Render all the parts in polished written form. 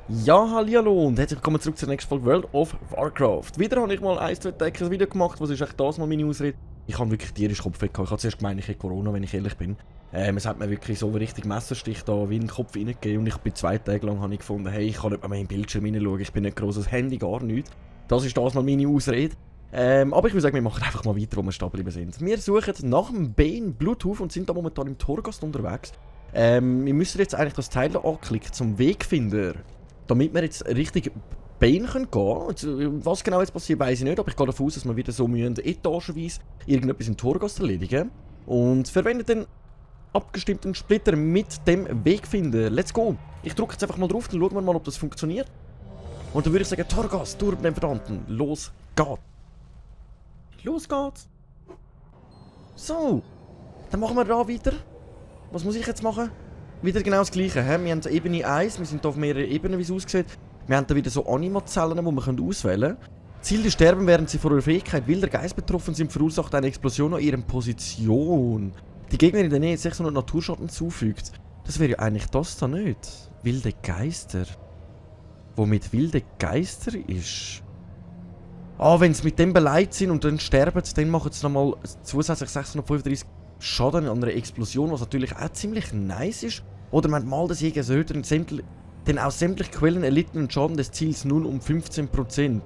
Ja, hallihallo und herzlich willkommen zurück zur nächsten Folge World of Warcraft. Wieder habe ich mal ein, zwei Tage ein Video gemacht, was ist echt das mal meine Ausrede? Ich habe wirklich tierisch Kopfweh gehabt. Ich habe zuerst gemeint, ich hätte Corona, wenn ich ehrlich bin. Es hat mir wirklich so einen richtigen Messerstich da wie in den Kopf reingegeben und ich bin 2 Tage lang habe ich gefunden, hey, ich kann nicht mehr in den Bildschirm hineinschauen, ich bin nicht gross, das Handy, gar nichts. Das ist das mal meine Ausrede. Aber ich würde sagen, wir machen einfach mal weiter, wo wir stehen geblieben sind. Wir suchen nach dem Bane Bluetooth und sind da momentan im Torghast unterwegs. Wir müssen jetzt eigentlich das Teil anklicken zum Wegfinder. Damit wir jetzt richtig Bane gehen können. Was genau jetzt passiert, weiß ich nicht, aber ich gehe davon aus, dass wir wieder so etagenweise irgendetwas im Torghast erledigen. Und verwenden den abgestimmten Splitter mit dem Wegfinder. Let's go! Ich drücke jetzt einfach mal drauf, dann schauen wir mal, ob das funktioniert. Und dann würde ich sagen, Torghast, durch den Verdammten. Los geht's! Los geht's! So, dann machen wir da weiter. Was muss ich jetzt machen? Wieder genau das Gleiche. He? Wir haben Ebene 1, wir sind hier auf mehreren Ebenen, wie es aussieht. Wir haben da wieder so Animazellen, die wir auswählen können. Ziele sterben, während sie von ihrer Fähigkeit wilder Geist betroffen sind, verursacht eine Explosion an ihrer Position. Die Gegner in der Nähe 600 Naturschaden zufügt. Das wäre ja eigentlich das da nicht. Wilde Geister. Womit wilde Geister ist? Wenn sie mit dem beleidigt sind und dann sterben sie, dann machen sie nochmal zusätzlich 635 Schaden an einer Explosion, was natürlich auch ziemlich nice ist. Oder man mal des Jägers erhöht den aus sämtlichen Quellen erlittenen Schaden des Ziels nun um 15%.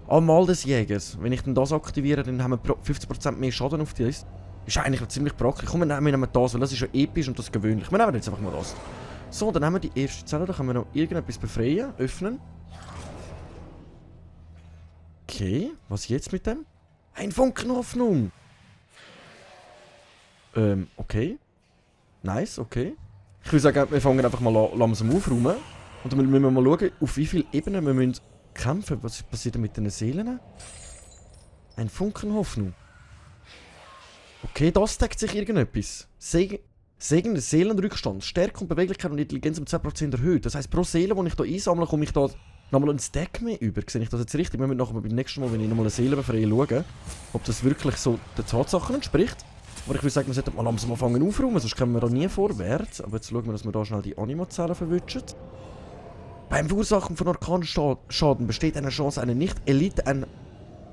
Mal des Jägers. Wenn ich dann das aktiviere, dann haben wir 15% mehr Schaden auf die Liste. Ist eigentlich ziemlich praktisch. Komm, wir nehmen das, weil das ist ja episch und das gewöhnlich. Wir nehmen jetzt einfach mal das. So, dann haben wir die erste Zelle. Da können wir noch irgendetwas befreien. Öffnen. Okay, was jetzt mit dem? Ein Funken Hoffnung! Okay. Nice, okay. Ich würde sagen, wir fangen einfach mal langsam aufräumen. Und dann müssen wir mal schauen, auf wie viele Ebenen wir müssen kämpfen. Was passiert denn mit den Seelen? Ein Funken Hoffnung. Okay, das deckt sich irgendetwas. Segen des Seelenrückstands. Stärke und Beweglichkeit und Intelligenz um 10% erhöht. Das heisst, pro Seele, die ich hier einsammle, komme ich da nochmal einen Stack mehr über. Sehe ich das jetzt richtig? Wir müssen nachher beim nächsten Mal, wenn ich nochmal eine Seele befreie, schauen, ob das wirklich so den Tatsachen entspricht. Aber ich würde sagen, wir sollten mal langsam anfangen aufräumen, sonst kommen wir da nie vorwärts. Aber jetzt schauen wir, dass wir da schnell die Animazellen verwischen. Beim Verursachen von Orkanschaden besteht eine Chance, ein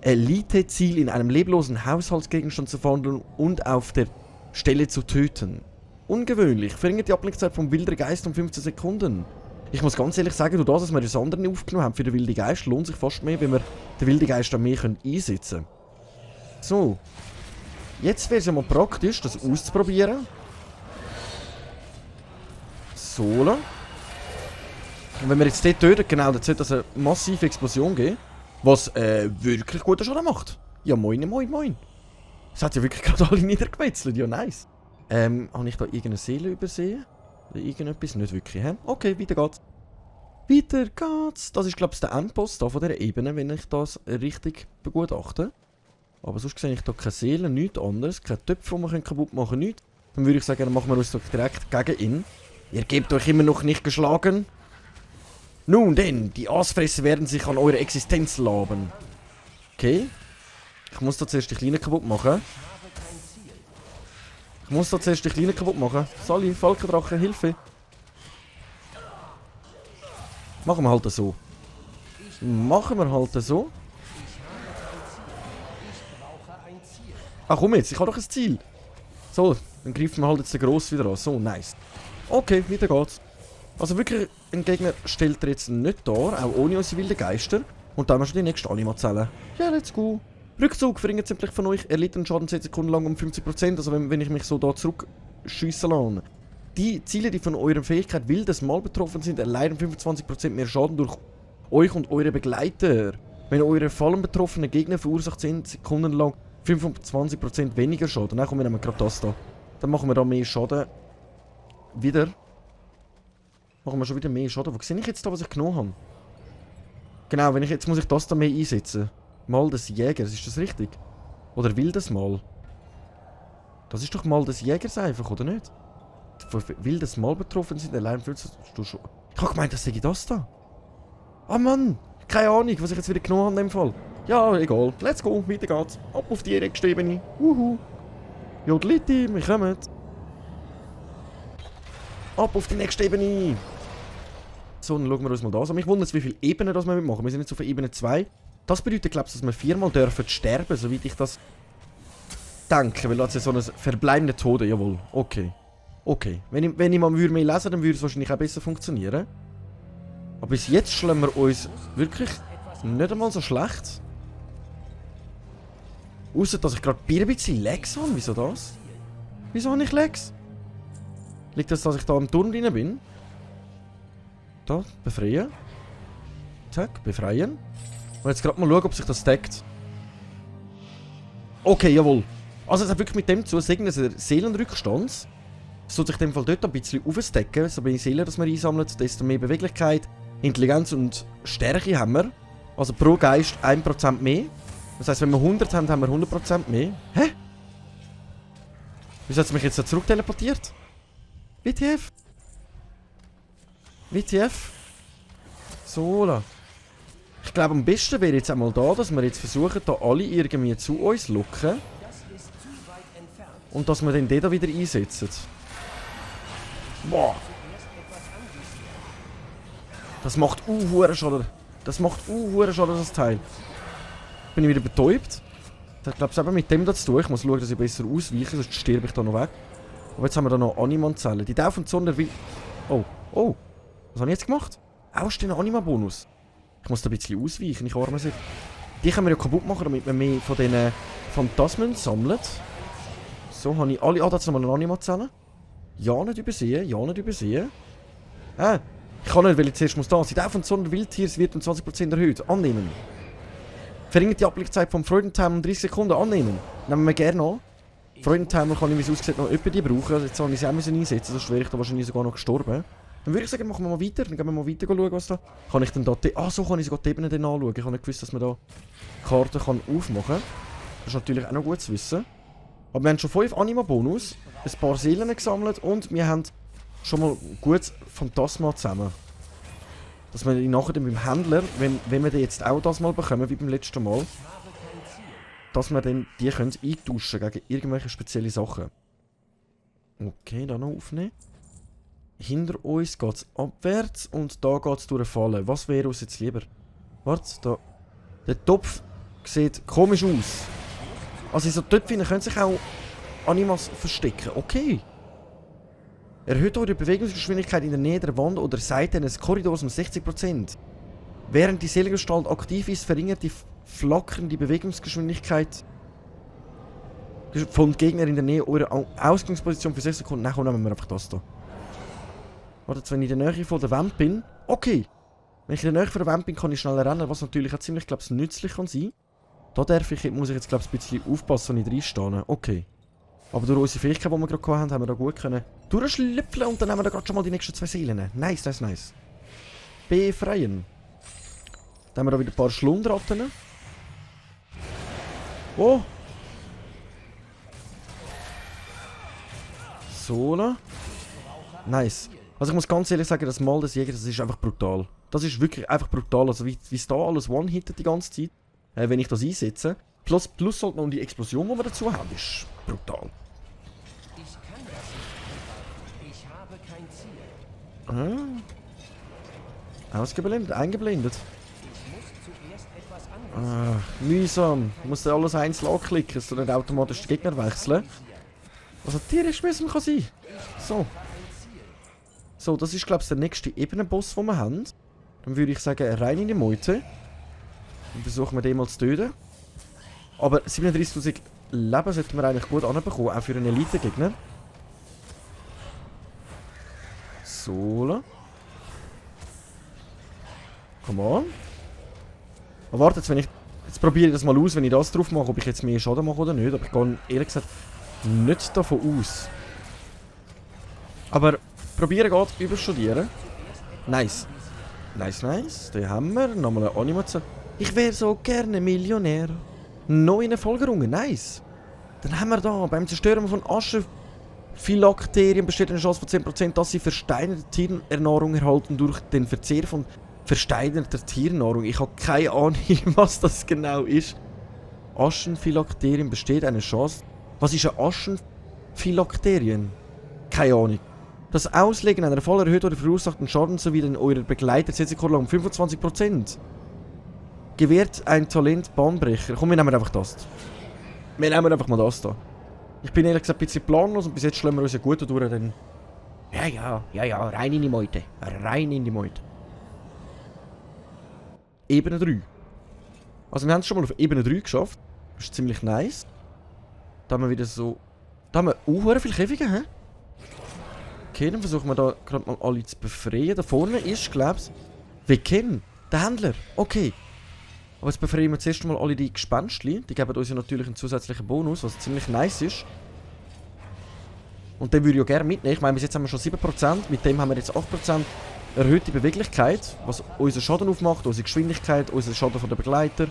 Elite-Ziel in einem leblosen Haushaltsgegenstand zu verwandeln und auf der Stelle zu töten. Ungewöhnlich, verringert die Ablenkzeit vom wilden Geist um 15 Sekunden. Ich muss ganz ehrlich sagen, durch dass wir das andere aufgenommen haben für den wilden Geist, lohnt sich fast mehr, wenn wir den wilden Geist dann mehr einsetzen können. So. Jetzt wäre es ja mal praktisch, das auszuprobieren. So. Und wenn wir jetzt dort töten, genau, dann sollte das eine massive Explosion geben. Was wirklich guten Schaden macht. Ja, moin, moin, moin. Das hat ja wirklich gerade alle niedergemetzelt. Ja, nice. Habe ich da irgendeine Seele übersehen? Oder irgendetwas? Nicht wirklich, hä? Okay, weiter geht's. Weiter geht's. Das ist, glaube ich, der Endboss da von dieser Ebene, wenn ich das richtig begutachte. Aber sonst sehe ich da keine Seele, nichts anderes. Keine Töpfe, die wir kaputt machen können, nichts. Dann würde ich sagen, dann machen wir uns doch direkt gegen ihn. Ihr gebt euch immer noch nicht geschlagen. Nun denn, die Aasfresser werden sich an eure Existenz laben. Okay. Ich muss da zuerst die Kleinen kaputt machen. Sally, Falkendrache, Hilfe. Machen wir halt so. Ach komm jetzt, ich habe doch ein Ziel. So, dann greifen wir halt jetzt den Gross wieder an. So, nice. Okay, weiter geht's. Also wirklich, ein Gegner stellt er jetzt nicht dar, auch ohne unsere wilden Geister. Und dann haben wir schon die nächste Animazelle. Ja, let's go. Rückzug verringert sämtlich von euch erlittenen Schaden 10 Sekunden lang um 50%, also wenn ich mich so da zurückschiessen lasse. Die Ziele, die von eurer Fähigkeit wildes Mal betroffen sind, erleiden 25% mehr Schaden durch euch und eure Begleiter. Wenn eure fallen betroffenen Gegner verursacht 10 Sekunden lang 25% weniger Schaden. Dann kommen wir gerade das da. Dann machen wir da mehr Schaden. Wieder. Machen wir schon wieder mehr Schaden. Wo sehe ich jetzt da, was ich genommen habe? Genau, jetzt muss ich das da mehr einsetzen. Mal des Jägers, ist das richtig? Oder wildes Mal? Das ist doch Mal des Jägers einfach, oder nicht? Von wildes Mal betroffen sind allein 15 Stunden. Ich habe gemeint, das sei das da. Ah Mann! Keine Ahnung, was ich jetzt wieder genommen habe in dem Fall. Ja, egal. Let's go, weiter geht's. Ab auf die nächste Ebene. Jodeliti, wir kommen. Ab auf die nächste Ebene. So, dann schauen wir uns mal das an. Mich wundert, wie viele Ebenen das wir machen. Wir sind jetzt auf Ebene 2. Das bedeutet, glaube ich, dass wir 4-mal dürfen sterben, soweit ich das denke. Weil das ist so ein verbleibender Tode. Jawohl. Okay. Okay. Wenn ich mal mehr lesen würde, dann würde es wahrscheinlich auch besser funktionieren. Aber bis jetzt schlagen wir uns wirklich nicht einmal so schlecht. Ausser, dass ich gerade ein bisschen Lags habe. Wieso das? Wieso habe ich Lags? Liegt das, dass ich da im Turm drin bin? Da, befreien. Zack, befreien. Und jetzt gerade mal schauen, ob sich das deckt. Okay, jawohl. Also es hat wirklich mit dem zu sagen, dass er Seelenrückstand. Es tut sich in dem Fall dort ein bisschen aufstecken. So mehr Seelen, dass wir einsammeln, desto mehr Beweglichkeit, Intelligenz und Stärke haben wir. Also pro Geist 1% mehr. Das heisst, wenn wir 100 haben, haben wir 100% mehr. Hä? Wieso hat es mich jetzt da zurück teleportiert? WTF? WTF? So, la. Ich glaube, am besten wäre jetzt einmal da, dass wir jetzt versuchen, da alle irgendwie zu uns zu locken. Und dass wir den da wieder einsetzen. Boah. Das macht hure Schaden. Das macht hure Schaden, das Teil. Bin ich wieder betäubt. Ich glaube, es hat mit dem das zu tun. Ich muss schauen, dass ich besser ausweiche, sonst sterbe ich da noch weg. Aber jetzt haben wir da noch Animan-Zellen. Die Taufe und Sonne will... Oh, oh. Was habe ich jetzt gemacht? Ausstehen Anima-Bonus. Ich muss da ein bisschen ausweichen, ich arme sie. Die können wir ja kaputt machen, damit wir mehr von diesen Phantasmen sammeln. So, habe ich alle... Ah, da hat es nochmal eine Anima-Zelle. Ja, nicht übersehen, ja, nicht übersehen. Ich kann nicht, weil ich zuerst muss da sein. Die Taufe und Sonne Wildtiers wird um 20% erhöht. Annehmen. Verringert die Abblickzeit vom Freudentimer um 30 Sekunden. Annehmen. Nehmen wir gerne an. Freudentimer kann ich, wie es aussieht, noch jemanden die brauchen. Jetzt habe ich sie auch einsetzen, sonst wäre ich da wahrscheinlich sogar noch gestorben. Dann würde ich sagen, machen wir mal weiter. Dann gehen wir mal weiter schauen, was da... Kann ich denn da... so kann ich sogar die Ebene dann anschauen. Ich habe nicht gewusst, dass man da Karten kann aufmachen kann. Das ist natürlich auch noch gut zu wissen. Aber wir haben schon 5 Anima-Bonus, ein paar Seelen gesammelt und wir haben schon mal gut Phantasma zusammen. Dass wir ihn nachher dann beim Händler, wenn wir den jetzt auch das mal bekommen, wie beim letzten Mal, dass wir dann die können eintauschen gegen irgendwelche spezielle Sachen. Okay, da noch aufnehmen. Hinter uns geht es abwärts und da geht es durch eine Falle. Was wäre uns jetzt lieber? Warte, da. Der Topf sieht komisch aus. Also in so Töpfen können sich auch Animas verstecken. Okay. Erhöht eure Bewegungsgeschwindigkeit in der Nähe der Wand oder Seite eines Korridors um 60%. Während die Seelengestalt aktiv ist, verringert die flackernde Bewegungsgeschwindigkeit von Gegner in der Nähe eurer Ausgangsposition für 6 Sekunden. Nachher nehmen wir einfach das hier. Warte, wenn ich in der Nähe von der Wand bin. Okay. Wenn ich in der Nähe von der Wand bin, kann ich schneller rennen, was natürlich auch ziemlich, glaube ich, nützlich kann sein. Da muss ich jetzt, glaube ich, ein bisschen aufpassen, wenn ich reinstehe. Okay. Aber durch unsere Fähigkeit, die wir gerade hatten, haben wir da gut können durchschlüpfen und dann haben wir da gerade schon mal die nächsten 2 Seelen. Nice, nice, nice. Befreien. Dann haben wir da wieder ein paar Schlundratten. Oh. So. Nice. Also ich muss ganz ehrlich sagen, das Mal des Jägers, das ist einfach brutal. Das ist wirklich einfach brutal. Also wie es da alles one-hittet die ganze Zeit, wenn ich das einsetze. Plus halt noch die Explosion, die wir dazu haben, ist brutal. Ich kann das nicht. Ich habe kein Ziel. Ausgeblendet, eingeblendet. Ich muss zuerst etwas anderes. Mühsam. Ich muss alles einzeln anklicken, dass du nicht automatisch den Gegner wechseln. Was hat tierisch müssen kann sein. So. So, das ist, glaube ich, der nächste Ebenenboss, den wir haben. Dann würde ich sagen, rein in die Meute. Dann versuchen wir den mal zu töten. Aber 37.000 Leben sollten wir eigentlich gut anbekommen, auch für einen Elite-Gegner. So. Come on. Aber warte, jetzt probiere ich das mal aus, wenn ich das drauf mache, ob ich jetzt mehr Schaden mache oder nicht. Aber ich gehe ehrlich gesagt nicht davon aus. Aber probieren geht, überstudieren. Nice. Nice, nice. Den haben wir. Nochmal eine Animation. Ich wäre so gerne Millionär. Neue Folgerungen, nice. Dann haben wir da beim Zerstören von Aschephyllakterien besteht eine Chance von 10%, dass sie versteinerte Tiernahrung erhalten durch den Verzehr von Versteinerter Tiernahrung. Ich habe keine Ahnung, was das genau ist. Aschenphilakterien besteht eine Chance. Was ist ein Aschenphilakterien? Keine Ahnung. Das Auslegen einer Fall erhöht oder verursachten Schaden sowie den eurer Begleiter um 25%. Gewährt ein Talent Bahnbrecher. Komm, wir nehmen einfach das. Wir nehmen einfach mal das da. Ich bin ehrlich gesagt ein bisschen planlos und bis jetzt schlagen wir uns ja gut durch, dann... Ja, rein in die Meute. Rein in die Meute. Ebene 3. Also wir haben es schon mal auf Ebene 3 geschafft. Das ist ziemlich nice. Da haben wir wieder so... Da haben wir viele Käfige, hä? Okay, dann versuchen wir da gerade mal alle zu befreien. Da vorne ist, glaub's, Wecken, der Händler. Okay. Aber jetzt befreien wir zuerst mal alle die Gespenstli. Die geben uns ja natürlich einen zusätzlichen Bonus, was ziemlich nice ist. Und den würde ich ja gerne mitnehmen. Ich meine, bis jetzt haben wir schon 7%. Mit dem haben wir jetzt 8% erhöhte Beweglichkeit, was unseren Schaden aufmacht, unsere Geschwindigkeit, unseren Schaden von den Begleiter.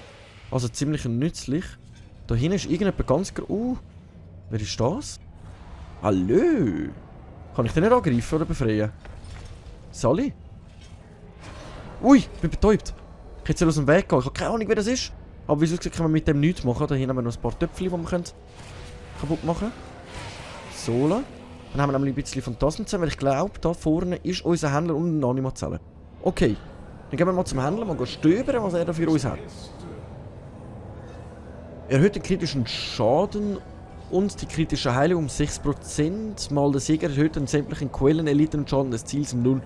Also ziemlich nützlich. Da hinten ist irgendjemand ganz... wer ist das? Hallo? Kann ich den nicht angreifen oder befreien? Sally? Ui, ich bin betäubt. Ich hätte aus dem Weg gehen. Ich habe keine Ahnung, wer das ist. Aber wieso können wir mit dem nichts machen? Da hinten haben wir noch ein paar Töpfchen, die wir kaputt machen können. Sola. Dann haben wir nämlich ein bisschen Phantasmenzellen, weil ich glaube, da vorne ist unser Händler und eine Animazelle. Okay. Dann gehen wir mal zum Händler, mal stöbern, was er da für uns hat. Erhöht den kritischen Schaden und die kritische Heilung um 6%. Mal der Sieger erhöht den sämtlichen Quelleneliten und Schaden des Ziels nun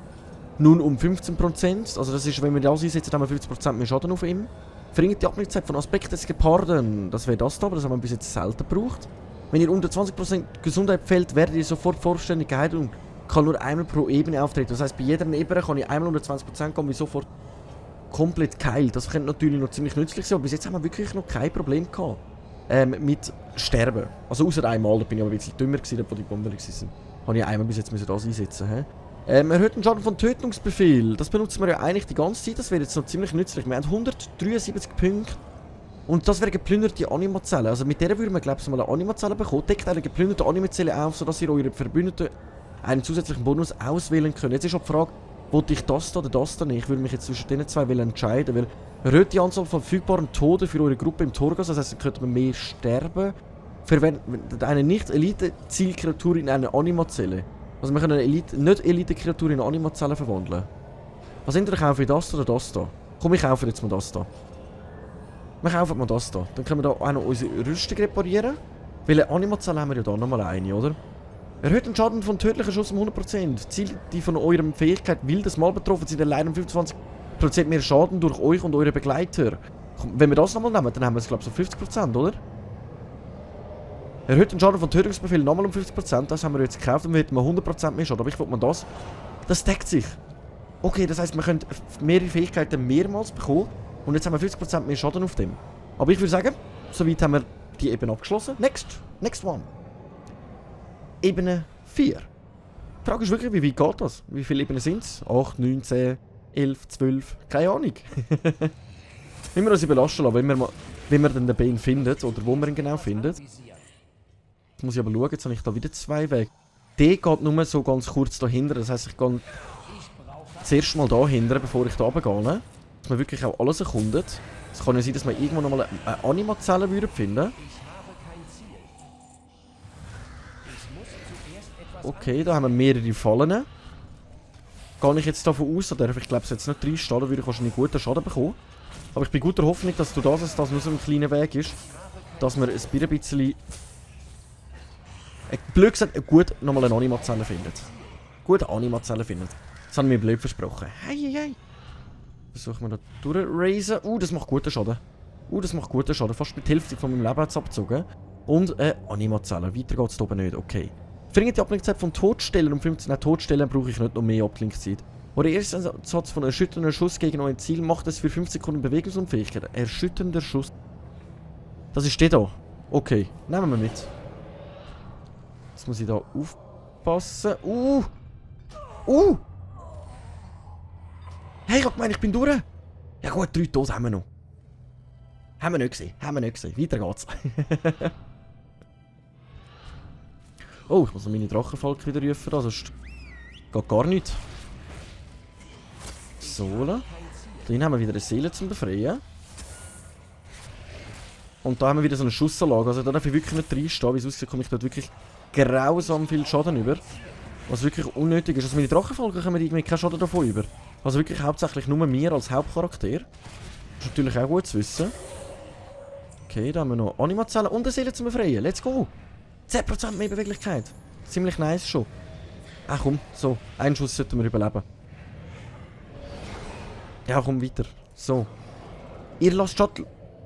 um 15%. Also das ist, wenn wir das einsetzen, haben wir 50% mehr Schaden auf ihm. Verringert die Abnutzung von Aspekt des Geparden. Das wäre das da, aber das haben wir bis jetzt selten gebraucht. Wenn ihr unter 20% Gesundheit fällt, werdet ihr sofort vollständig geheilt und kann nur einmal pro Ebene auftreten. Das heisst, bei jeder Ebene kann ich einmal unter 20% kommen, wie sofort komplett geheilt. Das könnte natürlich noch ziemlich nützlich sein, aber bis jetzt haben wir wirklich noch kein Problem gehabt. Mit Sterben. Also außer einmal, da bin ich aber ein bisschen dümmer gewesen, wo die Bomben waren. Habe ich einmal bis jetzt das einsetzen. Erhöht den Schaden von Tötungsbefehl. Das benutzen wir ja eigentlich die ganze Zeit, das wäre jetzt noch ziemlich nützlich. Wir haben 173 Punkte. Und das wäre geplünderte Animazelle. Also mit der würden wir, glaube ich, mal eine Animazelle bekommen. Deckt eine geplünderte Animazelle auf, sodass ihr eure Verbündeten einen zusätzlichen Bonus auswählen könnt. Jetzt ist auch die Frage, wollte ich das da oder das da nicht? Ich würde mich jetzt zwischen diesen zwei entscheiden, weil erhöht die Anzahl von verfügbaren Toten für eure Gruppe im Torgas. Das heisst, ihr könnt mehr sterben. Verwendet eine Nicht-Elite-Zielkreatur in eine Animazelle. Also wir können eine Nicht-Elite-Kreatur in eine Animazelle verwandeln. Was entweder kaufe ich das oder das da? Komm, ich kaufe jetzt mal das da. Wir kaufen mal das da. Dann können wir da auch noch unsere Rüstung reparieren. Weil eine Animazelle haben wir ja da nochmal eine, oder? Erhöht den Schaden von tödlicher Schuss um 100%. Ziele, die von eurem Fähigkeit wildes Mal betroffen sind, erleiden um 25% mehr Schaden durch euch und eure Begleiter. Wenn wir das nochmal nehmen, dann haben wir es, glaube ich, so 50%, oder? Erhöht den Schaden von Tötungsbefehl nochmal um 50%. Das haben wir jetzt gekauft und wir hätten mal 100% mehr Schaden. Aber ich wollte mal das. Das deckt sich. Okay, das heisst, wir können mehrere Fähigkeiten mehrmals bekommen. Und jetzt haben wir 50% mehr Schaden auf dem. Aber ich würde sagen, soweit haben wir die Ebene abgeschlossen. Next one. Ebene 4. Die Frage ist wirklich, wie weit geht das? Wie viele Ebenen sind es? 8, 9, 10, 11, 12, keine Ahnung. Wenn wir uns überlassen lassen, wenn wir dann den Bane findet, oder wo wir ihn genau findet. Jetzt muss ich aber schauen, jetzt habe ich da wieder zwei Wege. Der geht nur so ganz kurz dahinter, das heisst, ich gehe zuerst mal da hinten, bevor ich da runtergehe. Dass man wirklich auch alles erkundet. Es kann ja sein, dass wir irgendwann nochmal eine Animazelle finden. Okay, da haben wir mehrere Fallen. Gehe ich jetzt davon aus, da darf ich glaube jetzt nicht reinstehen, da würde ich wahrscheinlich guten Schaden bekommen. Aber ich bin guter Hoffnung, dass das nur so ein kleiner Weg ist. Dass wir ein bisschen... blöd gesagt, gut nochmal eine Animazelle findet. Gut eine Animazelle findet. Das haben wir blöd versprochen. Hey. Versuchen wir da durchraisen. Das macht guten Schaden. Das macht guten Schaden. Fast mit der Hälfte von meinem Leben hat es abgezogen. Und Animazelle. Weiter geht es oben nicht. Okay. Verringert die Ablenkzeit von Todstellen um 15. Todstellen brauche ich nicht noch mehr Ablenkzeit. Oder der erste Satz von erschütternder Schuss gegen euer Ziel macht es für 5 Sekunden Bewegungsunfähigkeit. Erschütternder Schuss. Das ist der da. Okay. Nehmen wir mit. Jetzt muss ich da aufpassen. Hey, ich hab gemeint, ich bin durch. Ja gut, 3 Tote haben wir noch. Haben wir nicht gesehen. Weiter geht's. Oh, ich muss noch meine Drachenfalke wieder rufen, sonst geht gar nichts. Sola. Dann haben wir wieder eine Seele zum Befreien. Und da haben wir wieder so eine Schussanlage. Also da darf ich wirklich nicht reinstehen. Wie es aussieht, komme ich dort wirklich grausam viel Schaden über. Was wirklich unnötig ist. Also meine Drachenfolgen kommen irgendwie keinen Schaden davon über. Also wirklich hauptsächlich nur mir als Hauptcharakter. Das ist natürlich auch gut zu wissen. Okay, da haben wir noch Animazellen und eine Seele zum Befreien. Let's go! 10% mehr Beweglichkeit. Ziemlich nice schon. Ach komm, so. Einen Schuss sollten wir überleben. Ja, komm weiter. So. Ihr lasst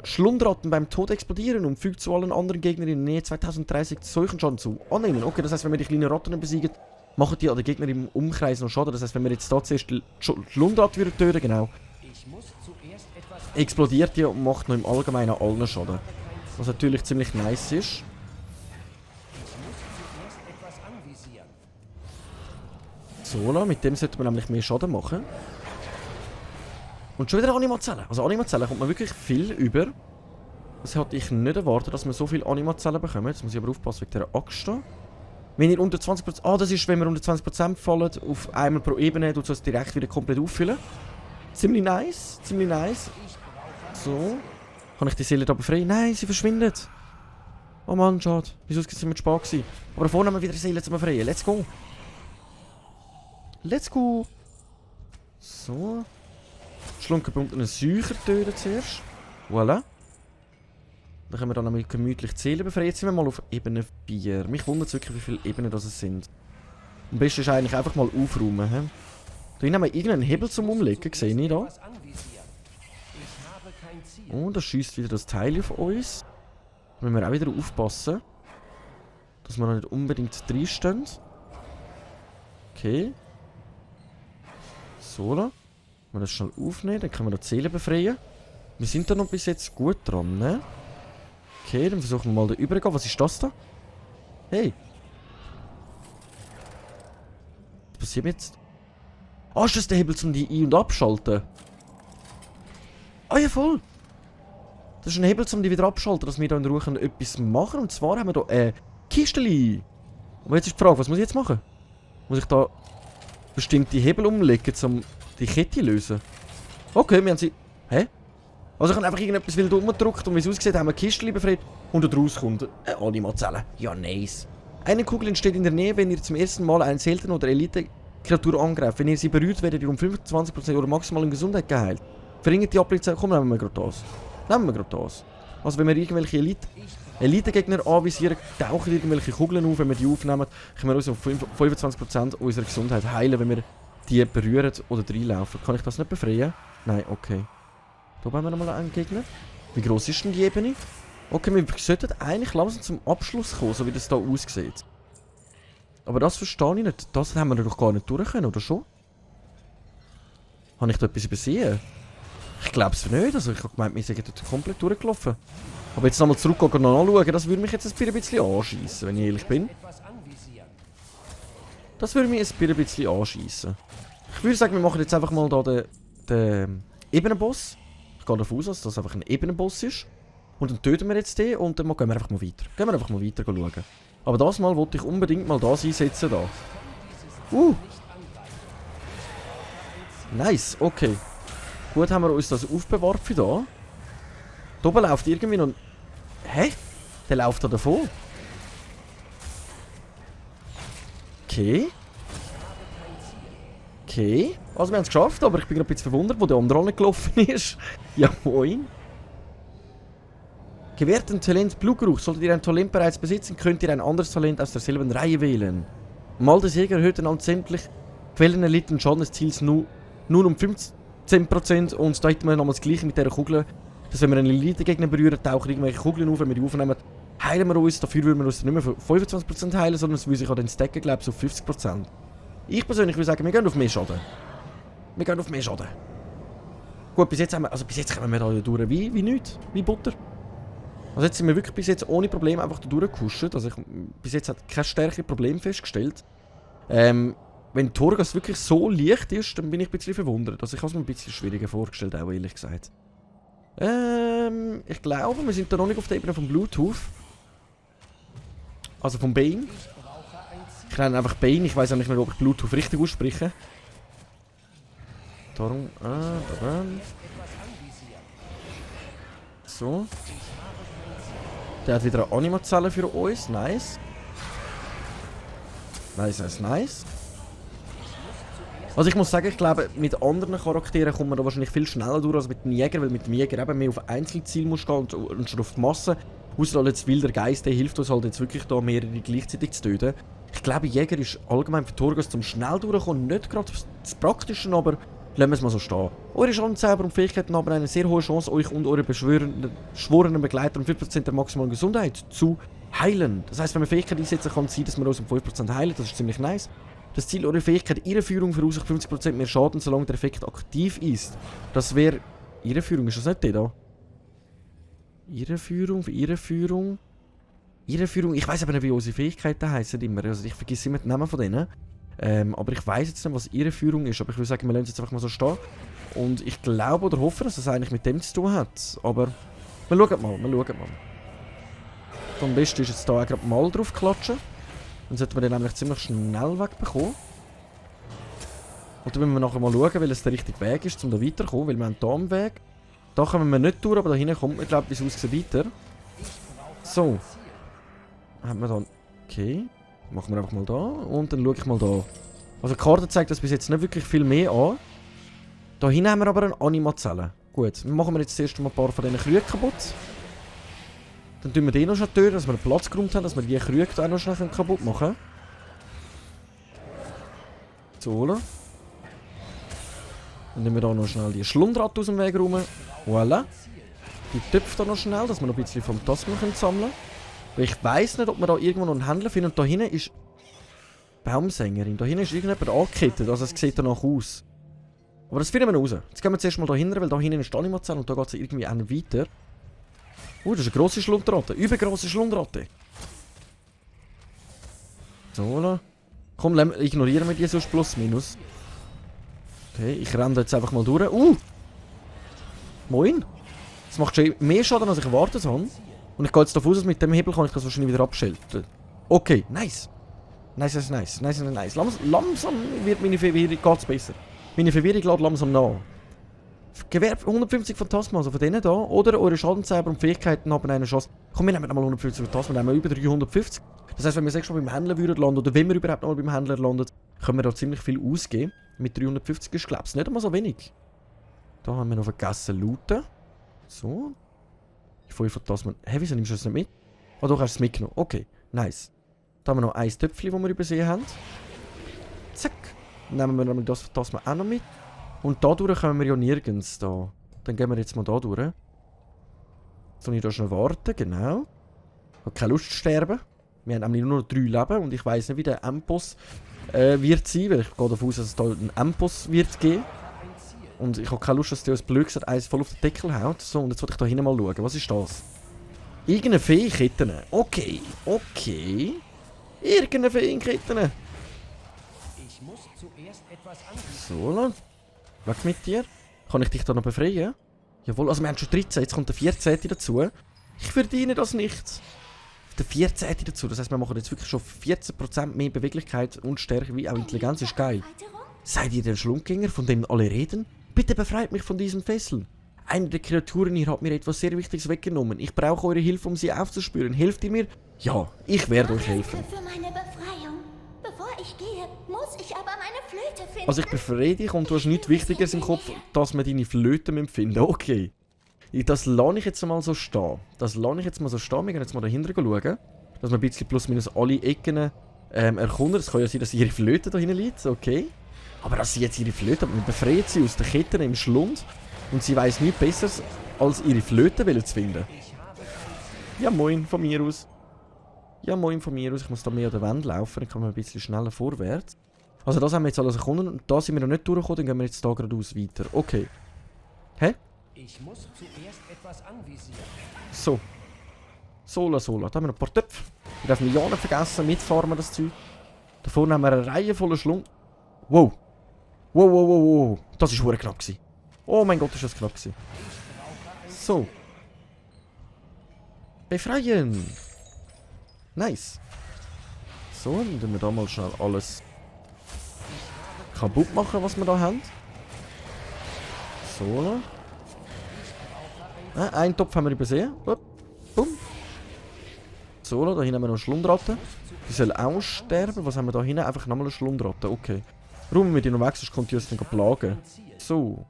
Schlundratten beim Tod explodieren und fügt zu allen anderen Gegnern in der Nähe 2030 solchen Schaden zu. Annehmen. Okay, das heißt, wenn wir die kleinen Ratten besiegen, machen die an den Gegner im Umkreis noch Schaden. Das heißt, wenn wir jetzt da zuerst die Schlundratte wieder töten, genau, explodiert die und macht noch im Allgemeinen allen Schaden. Was natürlich ziemlich nice ist. So, mit dem sollte man nämlich mehr Schaden machen. Und schon wieder Animazellen. Also Animazellen kommt man wirklich viel über. Das hatte ich nicht erwartet, dass wir so viele Animazellen bekommen. Jetzt muss ich aber aufpassen wegen dieser Axt da. Wenn ihr unter 20%... Ah, das ist, wenn wir unter 20% fallen, auf einmal pro Ebene, tut es direkt wieder komplett auffüllen. Ziemlich nice, ziemlich nice. So. Kann ich die Seele da befreien? Nein, sie verschwindet. Oh Mann, schade. Wieso ist es mit Spaß gewesen? Aber vorne haben wir wieder die Seele zu befreien. Let's go. Let's go. So. Schlunkengebundenen Säucher töten zuerst. Voilà. Dann können wir dann nämlich gemütlich die Seele befreien. Jetzt sind wir mal auf Ebene 4. Mich wundert es wirklich, wie viele Ebenen das sind. Am besten ist eigentlich einfach mal aufräumen. He? Da haben wir irgendeinen Hebel zum Umlegen. Sehe ich da? Oh, da schießt wieder das Teil auf uns. Da müssen wir auch wieder aufpassen, dass wir noch nicht unbedingt reinstehen. Okay. So, da. Wenn wir das schnell aufnehmen, dann können wir noch die Seele befreien. Wir sind da noch bis jetzt gut dran, ne? Okay, dann versuchen wir mal da übergehen. Was ist das da? Hey! Was passiert jetzt? Ah, ist das der Hebel zum die Ein- und Abschalten? Ah ja, voll! Das ist ein Hebel zum die wieder abschalten, dass wir da in Ruhe etwas machen. Und zwar haben wir da Kisteli. Aber jetzt ist die Frage, was muss ich jetzt machen? Muss ich da bestimmte Hebel umlegen, um die Kette zu lösen? Okay, wir haben sie... Hä? Also ich habe einfach irgendetwas wild umgedrückt und wie es aussieht, haben wir Kisteli befreit und daraus kommt eine Animazelle. Ja, nice. Eine Kugel entsteht in der Nähe, wenn ihr zum ersten Mal einen seltenen oder Elite-Kreatur angreift. Wenn ihr sie berührt, werdet ihr um 25% oder maximal in Gesundheit geheilt. Verringert die Abblitze... Komm, nehmen wir gerade das. Nehmen wir gerade das. Also wenn wir irgendwelche Elite-Gegner anvisieren, tauchen irgendwelche Kugeln auf. Wenn wir die aufnehmen, können wir uns auf 25% unserer Gesundheit heilen, wenn wir die berühren oder reinlaufen. Kann ich das nicht befreien? Nein, okay. Da haben wir nochmal einen Gegner. Wie gross ist denn die Ebene? Okay, wir sollten eigentlich langsam zum Abschluss kommen, so wie das hier aussieht. Aber das verstehe ich nicht. Das haben wir doch gar nicht durch können, oder schon? Habe ich da etwas übersehen? Ich glaube es nicht. Also ich habe gemeint, wir sind dort komplett durchgelaufen. Aber jetzt nochmal zurück und noch anschauen, das würde mich jetzt ein bisschen anschiessen, wenn ich ehrlich bin. Das würde mich ein bisschen anschiessen. Ich würde sagen, wir machen jetzt einfach mal da den Ebenenboss. Ich gehe davon aus, dass das einfach ein Ebenenboss ist. Und dann töten wir jetzt den und dann gehen wir einfach mal weiter. Gehen wir einfach mal weiter schauen. Aber das Mal wollte ich unbedingt mal das einsetzen da. Nice, okay. Gut, haben wir uns das aufbewahrt für da. Da oben läuft irgendwie noch... Hä? Der läuft da davon. Okay. Okay. Also wir haben es geschafft, aber ich bin gerade ein bisschen verwundert, wo der andere nicht gelaufen ist. Ja, moin. Gewährt ein Talent Blutgeruch. Solltet ihr ein Talent bereits besitzen, könnt ihr ein anderes Talent aus derselben Reihe wählen. Mal des Jäger erhöht dann sämtlich Quellen erlittenen Schaden des Ziels nun um 15% und da hätten wir nochmal das gleiche mit dieser Kugel. Dass wenn wir einen Elite-Gegner berühren, tauchen irgendwelche Kugeln auf, wenn wir die aufnehmen, heilen wir uns. Dafür würden wir uns nicht mehr für 25% heilen, sondern es würde sich an den Stacken, glaube ich, auf 50%. Ich persönlich würde sagen, wir gehen auf mehr Schaden. Wir gehen auf mehr Schaden. Gut, bis jetzt kommen wir da durch wie nichts, wie Butter. Also jetzt sind wir wirklich bis jetzt ohne Probleme einfach da durchgehuscht. Also bis jetzt hat kein stärkeres Problem festgestellt. Wenn Torghast wirklich so leicht ist, dann bin ich ein bisschen verwundert. Also ich habe es mir ein bisschen schwieriger vorgestellt, auch ehrlich gesagt. Ich glaube, wir sind da noch nicht auf der Ebene vom Bluetooth. Also vom Bane. Ich nenne einfach Bane, ich weiß auch nicht mehr, ob ich Bluetooth richtig ausspreche. Darum, da. So. Der hat wieder eine Animazelle für uns. Nice. Nice. Also ich muss sagen, ich glaube, mit anderen Charakteren kommt man da wahrscheinlich viel schneller durch als mit dem Jäger, weil mit dem Jäger eben mehr auf Einzelziel muss gehen und schon auf die Masse. Ausser jetzt wilder Geist, der hilft uns halt jetzt wirklich da mehrere gleichzeitig zu töten. Ich glaube, Jäger ist allgemein für Torghast zum schnell durchkommen nicht gerade das Praktische, aber lassen wir es mal so stehen. Eure Schadenzauber und Fähigkeiten haben eine sehr hohe Chance, euch und eure beschworenen Begleiter um 5% der maximalen Gesundheit zu heilen. Das heisst, wenn man Fähigkeit einsetzen kann, es sein, dass wir uns um 5% heilen. Das ist ziemlich nice. Das Ziel eurer Fähigkeit, Irreführung, verursacht 50% mehr Schaden, solange der Effekt aktiv ist. Das wäre... Irreführung, ist das nicht der da? Irreführung, ich weiss aber nicht, wie unsere Fähigkeiten heissen immer. Also ich vergesse immer den Namen von denen. Aber ich weiss jetzt nicht, was Irreführung ist. Aber ich würde sagen, wir lassen es jetzt einfach mal so stehen. Und ich glaube oder hoffe, dass es eigentlich mit dem zu tun hat. Aber wir schauen mal. Am besten ist jetzt hier auch gerade mal drauf klatschen. Dann sollten wir den nämlich ziemlich schnell wegbekommen. Und dann müssen wir nachher mal schauen, weil es der richtige Weg ist, um da weiterzukommen. Weil wir haben hier am Weg. Da kommen wir nicht durch, aber da hinten kommt man, glaube ich, wie es aussieht, weiter. So. Haben wir dann... Okay. Machen wir einfach mal da. Und dann schaue ich mal da. Also die Karte zeigt das bis jetzt nicht wirklich viel mehr an. Da hinten haben wir aber eine Animazelle. Gut, dann machen wir jetzt zuerst mal ein paar von diesen Krügen kaputt. Dann tun wir den noch schnell töten, dass wir einen Platz geräumt haben, dass wir die Krüge auch noch schnell kaputt machen können. So, dann nehmen wir da noch schnell die Schlundratte aus dem Weg rum. Voilà. Die Töpfe da noch schnell, dass wir noch ein bisschen vom Tasman sammeln können. Weil ich weiss nicht, ob wir da irgendwo noch einen Händler finden. Und da hinten ist... Baumsängerin. Da hinten ist irgendjemand angekettet. Also es sieht danach aus. Aber das finden wir raus. Jetzt gehen wir zuerst mal da hinten, weil da hinten ist die Animazelle und da geht es irgendwie auch weiter. Das ist eine grosse Schlundratte. Übergrosse Schlundratte. So, komm, ignorieren wir die sonst plus minus. Okay, ich renne da jetzt einfach mal durch. Moin. Das macht schon mehr Schaden, als ich erwartet habe. Und ich gehe jetzt davon aus, mit dem Hebel kann ich das wahrscheinlich wieder abschalten. Okay, nice. Nice. Langsam wird meine Verwirrung geht's besser. Meine Verwirrung lädt langsam nach. Gewähr 150 Phantasmen, also von denen da. Oder eure Schadenzauber und Fähigkeiten haben eine Chance. Komm, wir nehmen mal 150 Phantasmen, dann haben wir über 350. Das heisst, wenn wir 6 Mal beim Händler würden landen, oder wenn wir überhaupt noch mal beim Händler landen, können wir da ziemlich viel ausgeben. Mit 350 ist, glaube ich, nicht einmal so wenig. Da haben wir noch vergessen looten. So. Die 5 Phantasmen. Hä, wieso nimmst du das nicht mit? Ah, doch, hast du es mitgenommen. Okay, nice. Da haben wir noch ein Töpfchen, das wir übersehen haben. Zack. Dann nehmen wir nämlich das Phantasma auch noch mit. Und dadurch kommen wir ja nirgends da. Dann gehen wir jetzt mal da durch. Soll ich da schnell warten? Genau. Ich habe keine Lust zu sterben. Wir haben nämlich nur noch 3 Leben und ich weiss nicht, wie der Endboss wird sein, weil ich gehe davon aus, dass es da einen Endboss wird geben. Und ich habe keine Lust, dass der uns blöd gesagt eins voll auf den Deckel haut. So, und jetzt wollte ich da hinten mal schauen. Was ist das? Irgendeine Feenkette. Okay. Irgendeine Feenkette. So, weg mit dir. Kann ich dich da noch befreien? Jawohl, also wir haben schon 13, jetzt kommt der 14. dazu. Ich verdiene das nicht. Der 14. dazu, das heisst, wir machen jetzt wirklich schon 14% mehr Beweglichkeit und Stärke wie auch Intelligenz, ist geil. Seid ihr der Schlundgänger, von dem alle reden? Bitte befreit mich von diesen Fesseln. Eine der Kreaturen hier hat mir etwas sehr Wichtiges weggenommen. Ich brauche eure Hilfe, um sie aufzuspüren. Helft ihr mir? Ja, ich werde euch helfen. Für meine Befreiung. Bevor ich gehe, muss ich aber meine Flöte finden. Also ich befreie dich und du hast nichts Wichtigeres im Kopf, dass wir deine Flöte finden. Okay. Das lasse ich jetzt mal so stehen. Wir gehen jetzt mal dahinter schauen. Dass wir ein bisschen plus minus alle Ecken erkunden. Es kann ja sein, dass ihre Flöte da hinten liegt. Okay. Aber dass sie jetzt ihre Flöte haben, wir befreien sie aus den Ketten im Schlund. Und sie weiss nichts Besseres, als ihre Flöte zu finden. Ja moin, von mir aus. Ich muss da mehr an der Wand laufen, dann kann man ein bisschen schneller vorwärts. Also das haben wir jetzt alles erkunden und da sind wir noch nicht durchgekommen, dann gehen wir jetzt da geradeaus weiter. Okay. Hä? Ich muss zuerst etwas anvisieren. So. Sola. Da haben wir noch ein paar Töpfe. Wir dürfen ja nicht vergessen, mitfarmen das Zeug. Da vorne haben wir eine Reihe voller Schlund. Wow. Das war verdammt knapp gewesen. Oh mein Gott, ist das knapp gewesen. So. Befreien. Nice. So, dann tun wir da mal schnell alles kaputt machen, was wir da haben. So. Einen Topf haben wir übersehen. Bumm. So, da hinten haben wir noch eine Schlundratte. Die soll auch sterben. Was haben wir da hinten? Einfach nochmal eine Schlundratte. Okay. Räumen wir die noch weg, sonst kommt die uns dann plagen. So.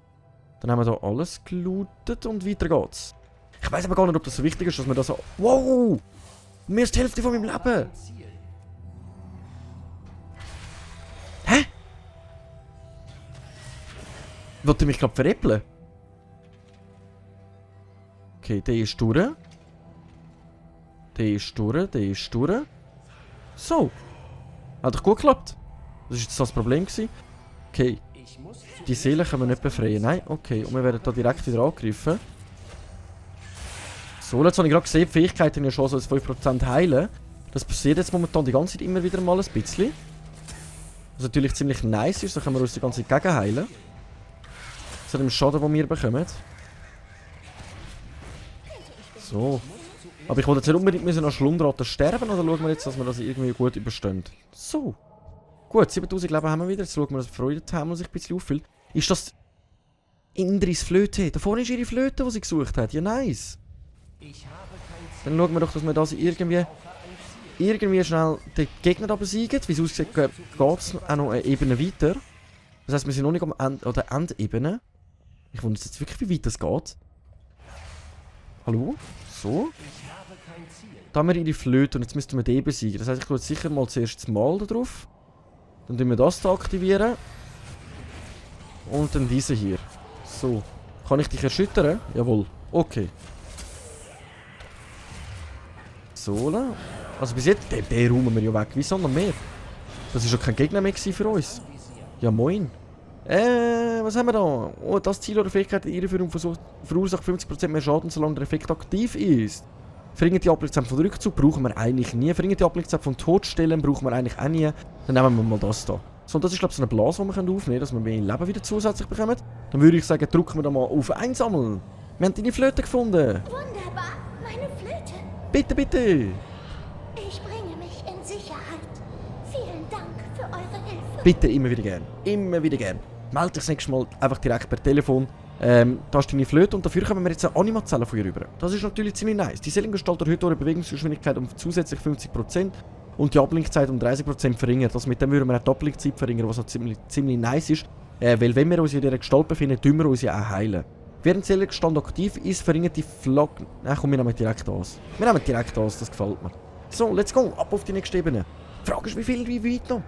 Dann haben wir da alles gelootet und weiter geht's. Ich weiß aber gar nicht, ob das so wichtig ist, dass wir das so... Wow! Mehr als die Hälfte von meinem Leben! Hä? Wollt ihr mich gerade veräppeln? Okay, der ist durch. Der ist durch. So. Hat doch gut geklappt. Das war jetzt das Problem gewesen. Okay. Die Seele können wir nicht befreien. Nein, okay. Und wir werden da direkt wieder angegriffen. So, jetzt habe ich gerade gesehen, die Fähigkeiten ja schon so als 5% heilen. Das passiert jetzt momentan die ganze Zeit immer wieder mal ein bisschen. Was natürlich ziemlich nice ist, da können wir uns die ganze Zeit gegen heilen. Zu dem Schaden, den wir bekommen. So. Aber ich wollte jetzt nicht unbedingt an Schlundratten sterben, oder schauen wir jetzt, dass wir das irgendwie gut überstehen. So. Gut, 7000 Leben haben wir wieder. Jetzt schauen wir, dass Freudenthemel sich ein bisschen auffüllt. Ist das Indris Flöte? Da vorne ist ihre Flöte, die sie gesucht hat. Ja, nice. Dann schauen wir doch, dass wir das irgendwie schnell den Gegner da besiegen. Wie es aussieht, geht es auch noch eine Ebene weiter. Das heisst, wir sind noch nicht am Ende, oder Endebene. Ich wundere jetzt wirklich, wie weit das geht. Hallo? So. Da haben wir ihre Flöte und jetzt müssten wir den besiegen. Das heisst, ich tue jetzt sicher mal zuerst das Mal da drauf. Dann tun wir das da aktivieren. Und dann diese hier. So. Kann ich dich erschüttern? Jawohl. Okay. So. Also bis jetzt, den räumen wir ja weg. Wie sondern mehr? Das war schon kein Gegner mehr für uns. Ja moin. Was haben wir da? Oh, das Ziel oder Fähigkeit der Irreführung verursacht 50% mehr Schaden, solange der Effekt aktiv ist. Verringert die Abblickzeit von Rückzug brauchen wir eigentlich nie. Verringert die Abblickzeit von Todstellen brauchen wir eigentlich auch nie. Dann nehmen wir mal das da. So, und das ist glaube ich so eine Blase, die wir aufnehmen können, dass wir mehr Leben wieder zusätzlich bekommen. Dann würde ich sagen, drücken wir da mal auf Einsammeln. Wir haben deine Flöte gefunden. Wunderbar, meine Flöte. Bitte, bitte. Ich bringe mich in Sicherheit. Vielen Dank für eure Hilfe. Bitte, immer wieder gern. Immer wieder gern. Meld dich das nächste Mal einfach direkt per Telefon. Da ist deine Flöte und dafür kommen wir jetzt eine Animazelle von ihr rüber. Das ist natürlich ziemlich nice. Die Seelengestalt erhöht eure Bewegungsgeschwindigkeit um zusätzlich 50% und die Abblinkzeit um 30% verringert. Also mit dem würden wir auch die Abblinkzeit verringern, was auch ziemlich nice ist. Weil wenn wir uns in dieser Gestalt befinden, tun wir uns ja auch heilen. Während die Seelengestand aktiv ist, verringert die Flagge... Nein, komm, wir nehmen direkt aus. Wir nehmen direkt aus, das gefällt mir. So, let's go. Ab auf die nächste Ebene. Die Frage ist, wie weit noch?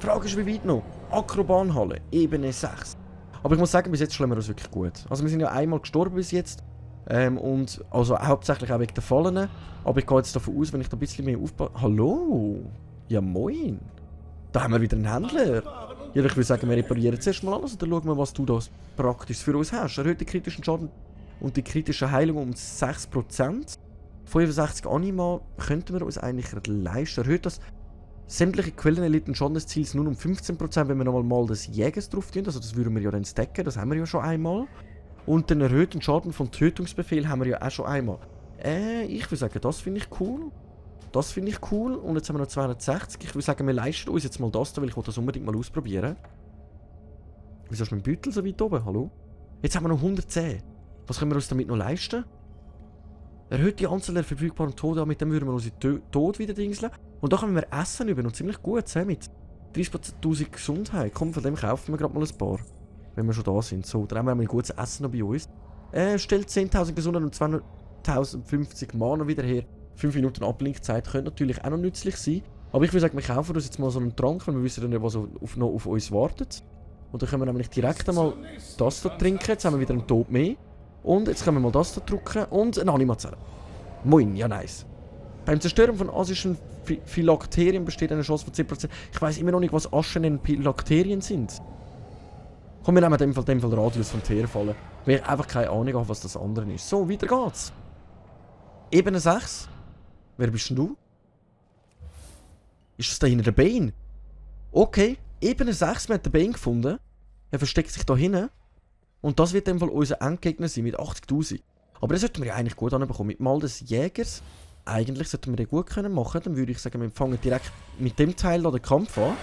Die Frage ist, wie weit noch? Akrobanhalle, Ebene 6. Aber ich muss sagen, bis jetzt schlagen wir uns wirklich gut. Also wir sind ja einmal gestorben bis jetzt. Und also hauptsächlich auch wegen der Fallen. Aber ich gehe jetzt davon aus, wenn ich da ein bisschen mehr aufpasse... Hallo? Ja moin. Da haben wir wieder einen Händler. Ja, ich würde sagen, wir reparieren zuerst mal alles und dann schauen wir, was du da praktisch für uns hast. Erhöht den kritischen Schaden und die kritische Heilung um 6%. 65 Anima könnten wir uns eigentlich leisten. Erhöht das sämtliche Quellen erlitten Schaden des Ziels nur um 15%, wenn wir nochmal mal des Jägers drauf tun. Also das würden wir ja dann stacken, das haben wir ja schon einmal. Und den erhöhten Schaden vom Tötungsbefehl haben wir ja auch schon einmal. Ich würde sagen, das finde ich cool. Das finde ich cool. Und jetzt haben wir noch 260. Ich würde sagen, wir leisten uns jetzt mal das da, weil ich will das unbedingt mal ausprobieren. Wieso ist mein Beutel so weit oben? Hallo? Jetzt haben wir noch 110. Was können wir uns damit noch leisten? Erhöht die Anzahl der verfügbaren Tode, mit dem würden wir unseren Tod wieder dingseln. Und da können wir Essen über und ziemlich gut, mit 30.000 Gesundheit. Komm, von dem kaufen wir gerade mal ein paar. Wenn wir schon da sind. So, dann haben wir ein gutes Essen noch bei uns. Stellt 10.000 Gesundheit und 250 Mana wieder her. 5 Minuten Abblinkzeit könnte natürlich auch noch nützlich sein. Aber ich würde sagen, wir kaufen uns jetzt mal so einen Trank, weil wir wissen nicht, was noch auf uns wartet. Und dann können wir nämlich direkt einmal das hier trinken. Jetzt haben wir wieder einen Tod mehr. Und jetzt können wir mal das hier drücken und eine Animazelle. Moin, ja nice. Beim Zerstören von asischen Phylakterien besteht eine Chance von 10%. Ich weiss immer noch nicht, was aschene Phylakterien sind. Komm, wir nehmen in dem Fall Radius von Teerfallen. Weil ich einfach keine Ahnung habe, was das andere ist. So, weiter geht's. Ebene 6. Wer bist denn du? Ist das da hinten der Bane? Okay, Ebene 6, wir haben den Bane gefunden. Er versteckt sich da hinten. Und das wird in dem Fall unser Endgegner sein mit 80.000. Aber das sollten wir ja eigentlich gut anbekommen. Mit Mal des Jägers, eigentlich sollten wir den gut können machen. Dann würde ich sagen, wir fangen direkt mit dem Teil da den Kampf an.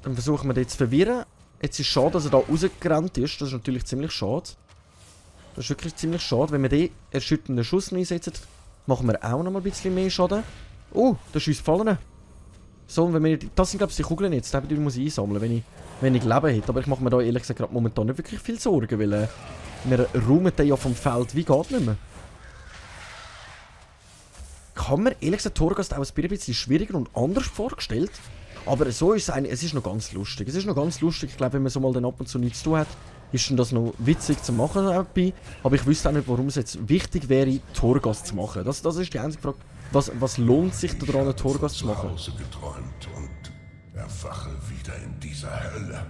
Dann versuchen wir den zu verwirren. Jetzt ist es schade, dass er da rausgerannt ist. Das ist natürlich ziemlich schade. Das ist wirklich ziemlich schade. Wenn wir den erschütternden Schuss einsetzen, machen wir auch noch mal ein bisschen mehr Schaden. Oh, der Schuss fallen. So, wenn wir, das sind glaube ich die Kugeln jetzt, die muss ich einsammeln, wenn ich Leben hätte. Aber ich mache mir da ehrlich gesagt gerade momentan nicht wirklich viel Sorgen, weil wir räumen den ja vom Feld wie geht nicht mehr. Kann man ehrlich gesagt Torghast auch ein bisschen schwieriger und anders vorgestellt. Aber so ist es eigentlich, es ist noch ganz lustig. Es ist noch ganz lustig, ich glaube, wenn man so mal dann ab und zu nichts zu tun hat, ist das noch witzig zu machen dabei. Aber ich wüsste auch nicht, warum es jetzt wichtig wäre, Torghast zu machen. Das ist die einzige Frage. Was lohnt sich daran, einen Torghast zu machen? Zu Hause geträumt und erwache wieder in dieser Hölle.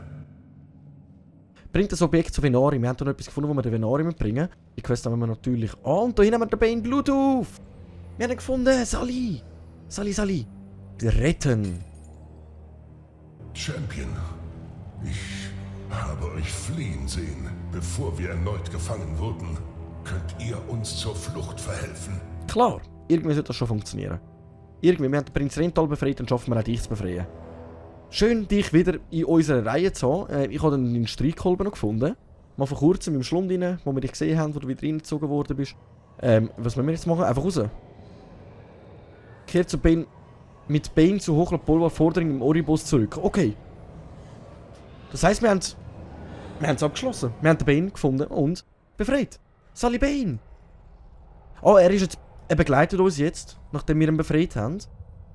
Bringt das Objekt zu Venari. Wir haben da noch etwas gefunden, wo wir den Venari mitbringen. Die Quest haben wir natürlich an. Und da hinten haben wir den Bane Bluetooth. Wir haben ihn gefunden. Sally. Sally. Retten. Champion, ich habe euch fliehen sehen. Bevor wir erneut gefangen wurden, könnt ihr uns zur Flucht verhelfen. Klar. Irgendwie sollte das schon funktionieren. Irgendwie, wir haben den Prinz Rental befreit, dann schaffen wir auch dich zu befreien. Schön, dich wieder in unserer Reihe zu haben. Ich habe dann deinen Streitkolben noch gefunden. Mal vor kurzem im Schlund rein, wo wir dich gesehen haben, wo du wieder reingezogen worden bist. Was müssen wir jetzt machen? Einfach raus. Kehr zu Bane. Mit Bane zu Hochland Polvar Vordring im Oribos zurück. Okay. Das heisst, wir haben es abgeschlossen. Wir haben den Bane gefunden und befreit. Sally Bane! Oh, er begleitet uns jetzt, nachdem wir ihn befreit haben.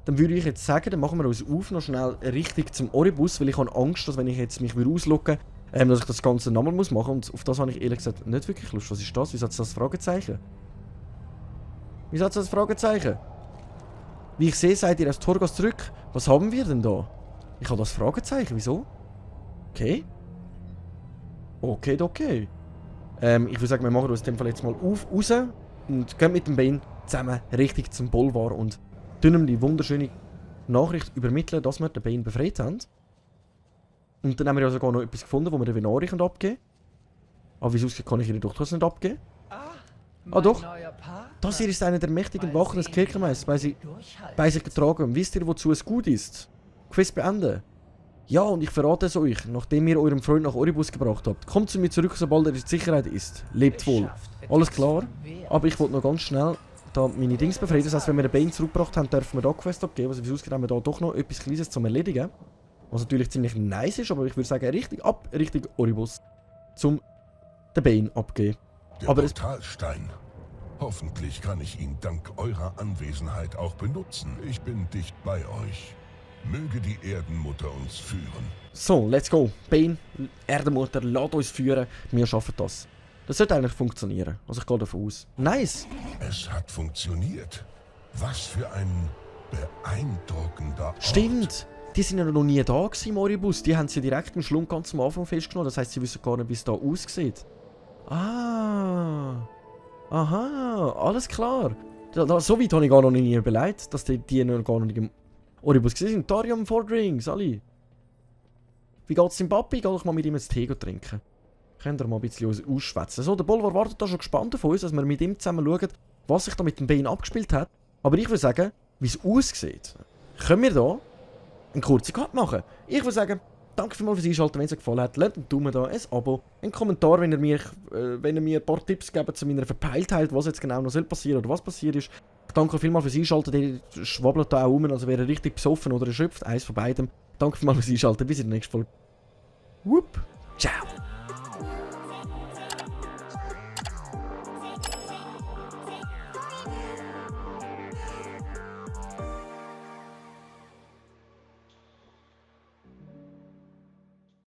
Dann würde ich jetzt sagen, dann machen wir uns auf, noch schnell richtig zum Oribus, weil ich habe Angst, dass wenn ich jetzt mich auslogge, dass ich das Ganze nochmal machen muss. Und auf das habe ich ehrlich gesagt nicht wirklich Lust. Was ist das? Wieso hat es das Fragezeichen? Wieso hat es das Fragezeichen? Wie ich sehe, seid ihr aus Torghast zurück. Was haben wir denn da? Ich habe das Fragezeichen. Wieso? Okay. Okay. Ich würde sagen, wir machen uns in dem Fall jetzt mal raus und gehen mit dem Bane zusammen richtig zum Bolvar und tun ihm die wunderschöne Nachricht übermitteln, dass wir den Bane befreit haben. Und dann haben wir ja sogar noch etwas gefunden, wo wir den Venari abgeben können. Aber wie es aussieht, kann ich ihre doch das nicht abgeben. Doch. Das hier ist einer der mächtigen Wachen des Kirchenmeisters bei sich getragen. Und wisst ihr, wozu es gut ist? Quest beenden. Ja, und ich verrate es euch, nachdem ihr euren Freund nach Oribus gebracht habt. Kommt zu mir zurück, sobald er in Sicherheit ist. Lebt wohl. Alles klar. Aber ich wollte noch ganz schnell da meine Dings befreien. Das heisst, wenn wir den Bane zurückgebracht haben, dürfen wir da Quest abgeben. Also wie es aussieht, haben wir da doch noch etwas Kleines zum Erledigen. Was natürlich ziemlich nice ist, aber ich würde sagen, richtig Oribus. Zum den Bane abgeben. Der Portalstein. Hoffentlich kann ich ihn dank eurer Anwesenheit auch benutzen. Ich bin dicht bei euch. Möge die Erdenmutter uns führen. So, let's go. Bane, Erdenmutter, lasst uns führen. Wir schaffen das. Das sollte eigentlich funktionieren. Also ich gehe davon aus. Nice. Es hat funktioniert. Was für ein beeindruckender Ort. Stimmt. Die sind ja noch nie da gewesen im Oribus. Die haben sie direkt im Schlund ganz am Anfang festgenommen. Das heisst, sie wissen gar nicht, wie es da aussieht. Ah. Aha, alles klar. So weit habe ich gar noch nie überlegt, dass die noch gar nicht im Oribus sind. Tarium Vordring, Sally. Wie geht's dem Papi? Geh doch mal mit ihm einen Tee trinken. Könnt ihr mal ein bisschen ausschwätzen. So, der Bolvar wartet da schon gespannt auf uns, dass wir mit ihm zusammen schauen, was sich da mit dem Bane abgespielt hat. Aber ich würde sagen, wie es aussieht, können wir da einen kurzen Cut machen. Ich würde sagen, danke vielmals fürs Einschalten, wenn es euch gefallen hat. Lasst einen Daumen da, ein Abo, einen Kommentar, wenn ihr mir ein paar Tipps gebt zu meiner Verpeiltheit, was jetzt genau noch passieren soll oder was passiert ist. Ich danke vielmals fürs Einschalten, der schwabbelt da auch rum, also wäre richtig besoffen oder erschöpft, eins von beidem. Danke vielmals fürs Einschalten, bis in der nächsten Folge. Ciao.